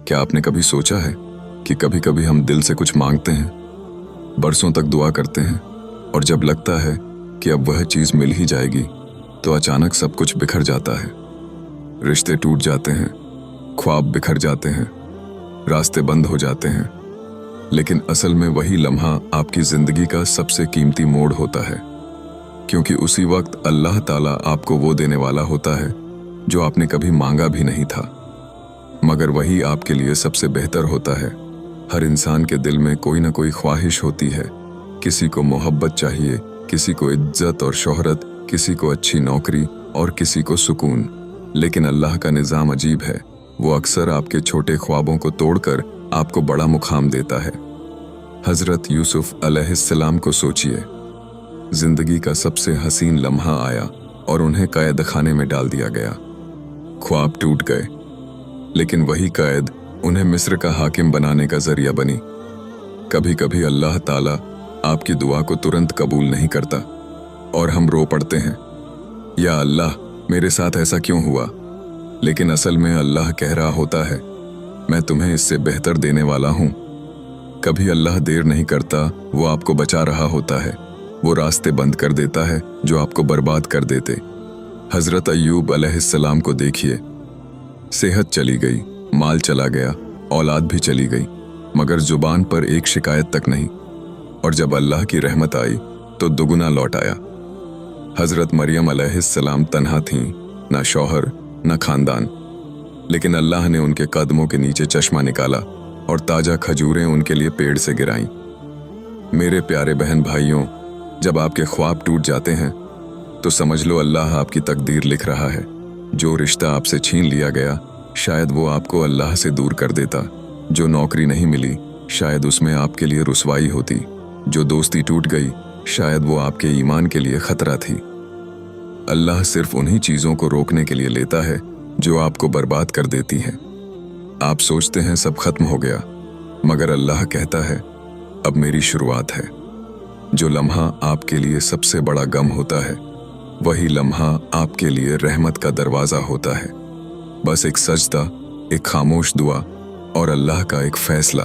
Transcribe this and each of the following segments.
क्या आपने कभी सोचा है कि कभी कभी हम दिल से कुछ मांगते हैं, बरसों तक दुआ करते हैं, और जब लगता है कि अब वह चीज मिल ही जाएगी तो अचानक सब कुछ बिखर जाता है। रिश्ते टूट जाते हैं, ख्वाब बिखर जाते हैं, रास्ते बंद हो जाते हैं। लेकिन असल में वही लम्हा आपकी जिंदगी का सबसे कीमती मोड़ होता है, क्योंकि उसी वक्त अल्लाह ताला आपको वो देने वाला होता है जो आपने कभी मांगा भी नहीं था, मगर वही आपके लिए सबसे बेहतर होता है। हर इंसान के दिल में कोई ना कोई ख्वाहिश होती है। किसी को मोहब्बत चाहिए, किसी को इज्जत और शोहरत, किसी को अच्छी नौकरी और किसी को सुकून। लेकिन अल्लाह का निज़ाम अजीब है। वो अक्सर आपके छोटे ख्वाबों को तोड़कर आपको बड़ा मुकाम देता है। हज़रत यूसुफ अलैहिस्सलाम को सोचिए, जिंदगी का सबसे हसीन लम्हा आया और उन्हें कैद खाने में डाल दिया गया। ख्वाब टूट गए, लेकिन वही कैद उन्हें मिस्र का हाकिम बनाने का जरिया बनी। कभी कभी अल्लाह ताला आपकी दुआ को तुरंत कबूल नहीं करता और हम रो पड़ते हैं, या अल्लाह मेरे साथ ऐसा क्यों हुआ। लेकिन असल में अल्लाह कह रहा होता है, मैं तुम्हें इससे बेहतर देने वाला हूं। कभी अल्लाह देर नहीं करता, वो आपको बचा रहा होता है। वो रास्ते बंद कर देता है जो आपको बर्बाद कर देते। हजरत अय्यूब अलैहिस्सलाम को देखिए, सेहत चली गई, माल चला गया, औलाद भी चली गई, मगर जुबान पर एक शिकायत तक नहीं। और जब अल्लाह की रहमत आई तो दुगुना लौट आया। हजरत मरियम अलैहिस्सलाम तन्हा थीं, ना शौहर ना खानदान, लेकिन अल्लाह ने उनके कदमों के नीचे चश्मा निकाला और ताजा खजूरें उनके लिए पेड़ से गिराईं। मेरे प्यारे बहन भाइयों, जब आपके ख्वाब टूट जाते हैं तो समझ लो अल्लाह आपकी तकदीर लिख रहा है। जो रिश्ता आपसे छीन लिया गया, शायद वो आपको अल्लाह से दूर कर देता। जो नौकरी नहीं मिली, शायद उसमें आपके लिए रुसवाई होती। जो दोस्ती टूट गई, शायद वो आपके ईमान के लिए खतरा थी। अल्लाह सिर्फ उन्हीं चीज़ों को रोकने के लिए लेता है जो आपको बर्बाद कर देती हैं। आप सोचते हैं सब खत्म हो गया, मगर अल्लाह कहता है अब मेरी शुरुआत है। जो लम्हा आपके लिए सबसे बड़ा गम होता है, वही लम्हा आपके लिए रहमत का दरवाज़ा होता है। बस एक सजदा, एक खामोश दुआ और अल्लाह का एक फैसला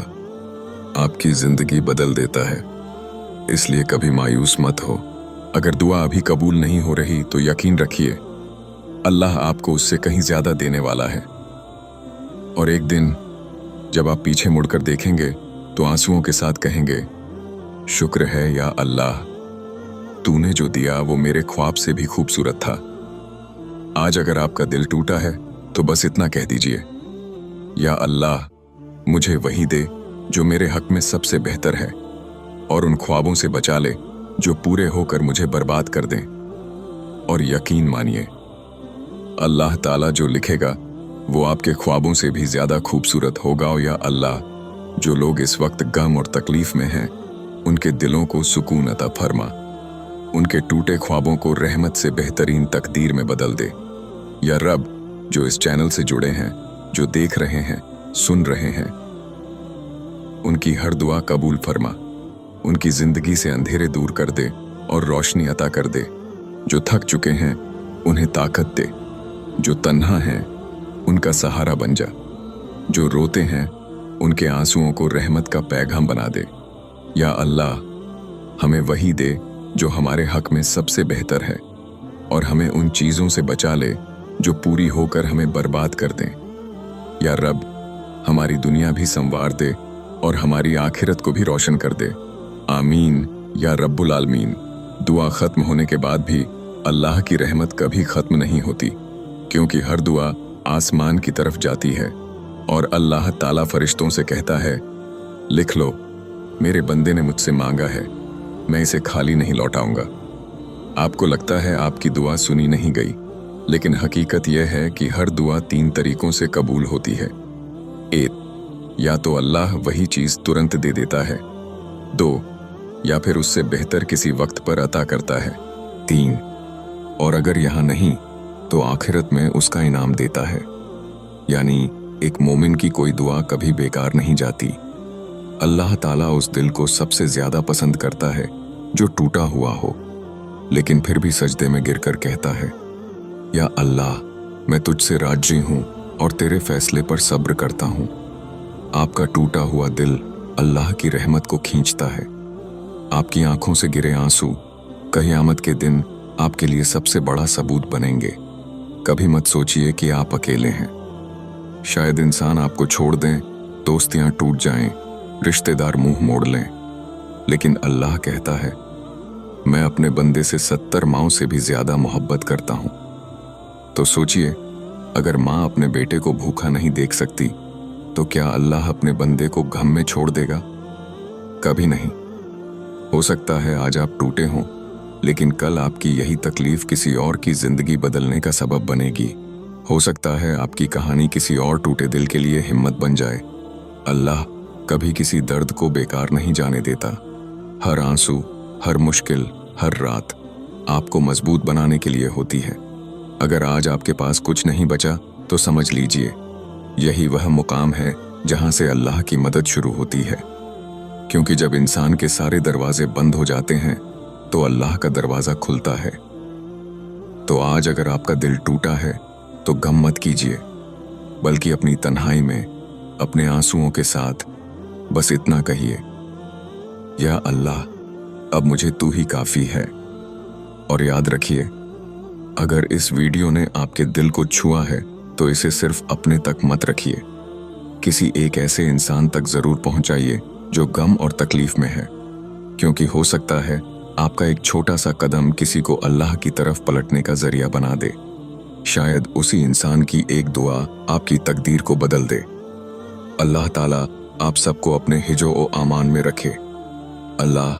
आपकी ज़िंदगी बदल देता है। इसलिए कभी मायूस मत हो। अगर दुआ अभी कबूल नहीं हो रही तो यकीन रखिए, अल्लाह आपको उससे कहीं ज़्यादा देने वाला है। और एक दिन जब आप पीछे मुड़कर देखेंगे तो आंसुओं के साथ कहेंगे, शुक्र है या अल्लाह, तूने जो दिया वो मेरे ख्वाब से भी खूबसूरत था। आज अगर आपका दिल टूटा है तो बस इतना कह दीजिए, या अल्लाह मुझे वही दे जो मेरे हक में सबसे बेहतर है, और उन ख्वाबों से बचा ले जो पूरे होकर मुझे बर्बाद कर दें। और यकीन मानिए, अल्लाह ताला जो लिखेगा वो आपके ख्वाबों से भी ज्यादा खूबसूरत होगा। या अल्लाह, जो लोग इस वक्त गम और तकलीफ में हैं, उनके दिलों को सुकून अता फरमा। उनके टूटे ख्वाबों को रहमत से बेहतरीन तकदीर में बदल दे। या रब, जो इस चैनल से जुड़े हैं, जो देख रहे हैं, सुन रहे हैं, उनकी हर दुआ कबूल फरमा। उनकी जिंदगी से अंधेरे दूर कर दे और रोशनी अता कर दे। जो थक चुके हैं उन्हें ताकत दे। जो तन्हा हैं उनका सहारा बन जा। जो रोते हैं उनके आंसुओं को रहमत का पैगाम बना दे। या अल्लाह, हमें वही दे जो हमारे हक में सबसे बेहतर है, और हमें उन चीज़ों से बचा ले जो पूरी होकर हमें बर्बाद कर दें। या रब, हमारी दुनिया भी संवार दे और हमारी आखिरत को भी रोशन कर दे। आमीन या रब्बुल आलमीन। दुआ खत्म होने के बाद भी अल्लाह की रहमत कभी खत्म नहीं होती, क्योंकि हर दुआ आसमान की तरफ जाती है और अल्लाह ताला फरिश्तों से कहता है, लिख लो, मेरे बंदे ने मुझसे मांगा है, मैं इसे खाली नहीं लौटाऊंगा। आपको लगता है आपकी दुआ सुनी नहीं गई, लेकिन हकीकत यह है कि हर दुआ 3 तरीकों से कबूल होती है। 1, या तो अल्लाह वही चीज़ तुरंत दे देता है। 2, या फिर उससे बेहतर किसी वक्त पर अता करता है। 3, और अगर यहाँ नहीं तो आखिरत में उसका इनाम देता है। यानी एक मोमिन की कोई दुआ कभी बेकार नहीं जाती। अल्लाह ताला उस दिल को सबसे ज्यादा पसंद करता है जो टूटा हुआ हो, लेकिन फिर भी सजदे में गिरकर कहता है, या अल्लाह, मैं तुझसे राजी हूं और तेरे फैसले पर सब्र करता हूं। आपका टूटा हुआ दिल अल्लाह की रहमत को खींचता है। आपकी आंखों से गिरे आंसू क़यामत के दिन आपके लिए सबसे बड़ा सबूत बनेंगे। कभी मत सोचिए कि आप अकेले हैं। शायद इंसान आपको छोड़ दें, दोस्तियां टूट जाएं, रिश्तेदार मुंह मोड़ लें, लेकिन अल्लाह कहता है, मैं अपने बंदे से 70 माओं से भी ज्यादा मोहब्बत करता हूं। तो सोचिए, अगर माँ अपने बेटे को भूखा नहीं देख सकती तो क्या अल्लाह अपने बंदे को गम में छोड़ देगा? कभी नहीं। हो सकता है आज आप टूटे हों, लेकिन कल आपकी यही तकलीफ किसी और की जिंदगी बदलने का सबब बनेगी। हो सकता है आपकी कहानी किसी और टूटे दिल के लिए हिम्मत बन जाए। अल्लाह कभी किसी दर्द को बेकार नहीं जाने देता। हर आंसू, हर मुश्किल, हर रात आपको मजबूत बनाने के लिए होती है। अगर आज आपके पास कुछ नहीं बचा तो समझ लीजिए, यही वह मुकाम है जहां से अल्लाह की मदद शुरू होती है। क्योंकि जब इंसान के सारे दरवाजे बंद हो जाते हैं तो अल्लाह का दरवाजा खुलता है। तो आज अगर आपका दिल टूटा है तो गम मत कीजिए, बल्कि अपनी तन्हाई में अपने आंसुओं के साथ बस इतना कहिए, या अल्लाह, अब मुझे तू ही काफी है। और याद रखिए, अगर इस वीडियो ने आपके दिल को छुआ है तो इसे सिर्फ अपने तक मत रखिए, किसी एक ऐसे इंसान तक जरूर पहुंचाइए जो गम और तकलीफ में है। क्योंकि हो सकता है आपका एक छोटा सा कदम किसी को अल्लाह की तरफ पलटने का जरिया बना दे। शायद उसी इंसान की एक दुआ आपकी तकदीर को बदल दे। अल्लाह ताला आप सबको अपने हिजो ओ आमान में रखे। अल्लाह